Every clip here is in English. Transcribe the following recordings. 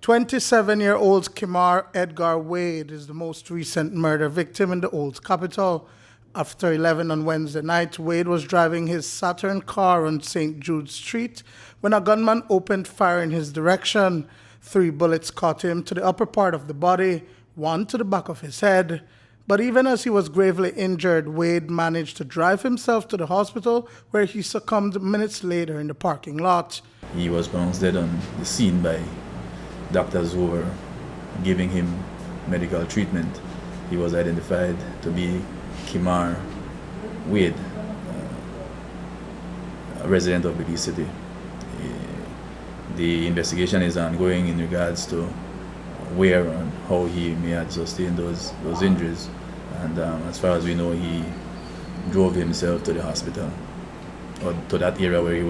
27-year-old Kemmar Edgar Wade is the most recent murder victim in the old capital. After 11 on Wednesday night, Wade was driving his Saturn car on Saint Jude Street when a gunman opened fire in his direction. 3 bullets caught him to the upper part of the body, 1 to the back of his head. But even as he was gravely injured, Wade managed to drive himself to the hospital, where he succumbed minutes later in the parking lot. He was pronounced dead on the scene by doctors who were giving him medical treatment. He was identified to be Kemmar Wade, a resident of Belize City. The investigation is ongoing in regards to where and how he may have sustained those injuries. And as far as we know, he drove himself to the hospital or to that area where he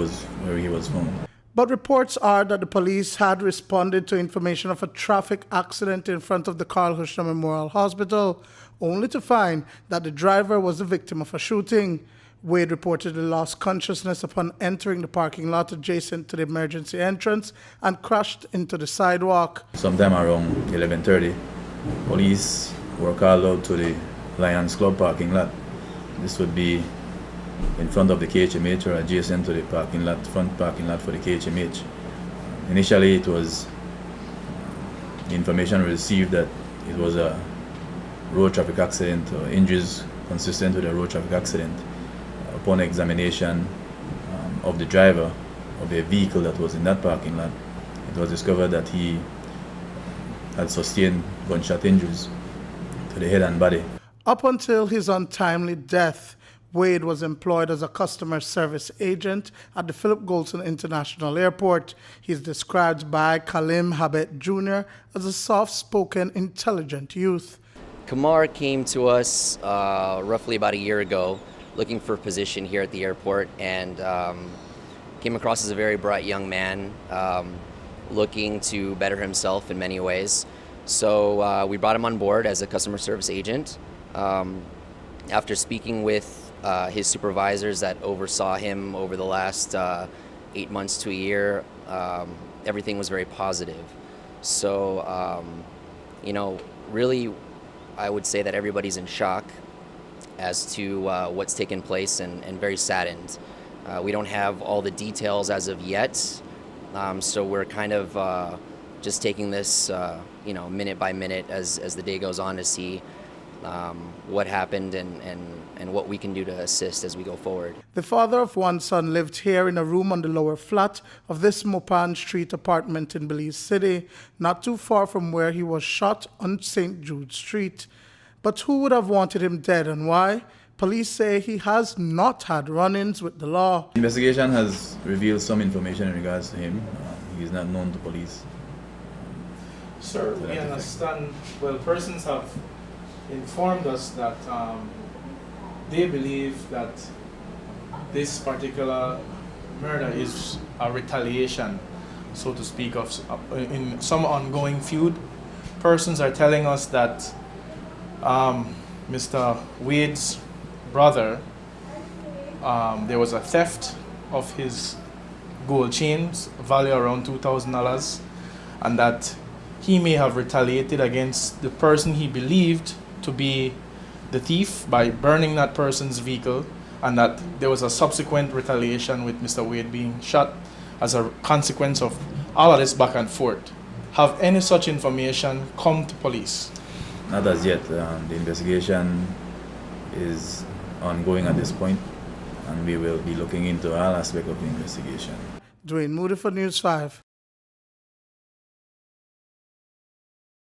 was found. But reports are that the police had responded to information of a traffic accident in front of the Karl Heusner Memorial Hospital, only to find that the driver was the victim of a shooting. Wade reportedly lost consciousness upon entering the parking lot adjacent to the emergency entrance and crashed into the sidewalk. Sometime around 11:30, police were called out to the Lions Club parking lot. This would be in front of the KHMH or adjacent to the parking lot, front parking lot for the KHMH. Initially, it was information received that it was a road traffic accident or injuries consistent with a road traffic accident. Upon examination of the driver of the vehicle that was in that parking lot, it was discovered that he had sustained gunshot injuries to the head and body. Up until his untimely death, Wade was employed as a customer service agent at the Philip Goldson International Airport. He is described by Kalim Habet Jr. as a soft-spoken, intelligent youth. Kemmar came to us roughly about a year ago looking for a position here at the airport, and came across as a very bright young man looking to better himself in many ways. So we brought him on board as a customer service agent. After speaking with his supervisors that oversaw him over the last 8 months to a year, everything was very positive. So, really, I would say that everybody's in shock as to what's taken place and very saddened. We don't have all the details as of yet, so we're kind of just taking this, minute by minute as the day goes on to see what happened and what we can do to assist as we go forward. The father of one son lived here in a room on the lower flat of this Mopan Street apartment in Belize City, not too far from where he was shot on Saint Jude Street. But who would have wanted him dead and why? Police say he has not had run-ins with the law. Investigation has revealed some information in regards to him. He is not known to police. Sir, we understand, well, persons have informed us that they believe that this particular murder is a retaliation, so to speak, of in some ongoing feud. Persons are telling us that Mr. Wade's brother, there was a theft of his gold chains, value around $2,000, and that he may have retaliated against the person he believed to be the thief by burning that person's vehicle, and that there was a subsequent retaliation with Mr. Wade being shot as a consequence of all of this back and forth. Have any such information come to police? Not as yet. The investigation is ongoing at this point, and we will be looking into all aspects of the investigation. Duane, Moody for News 5.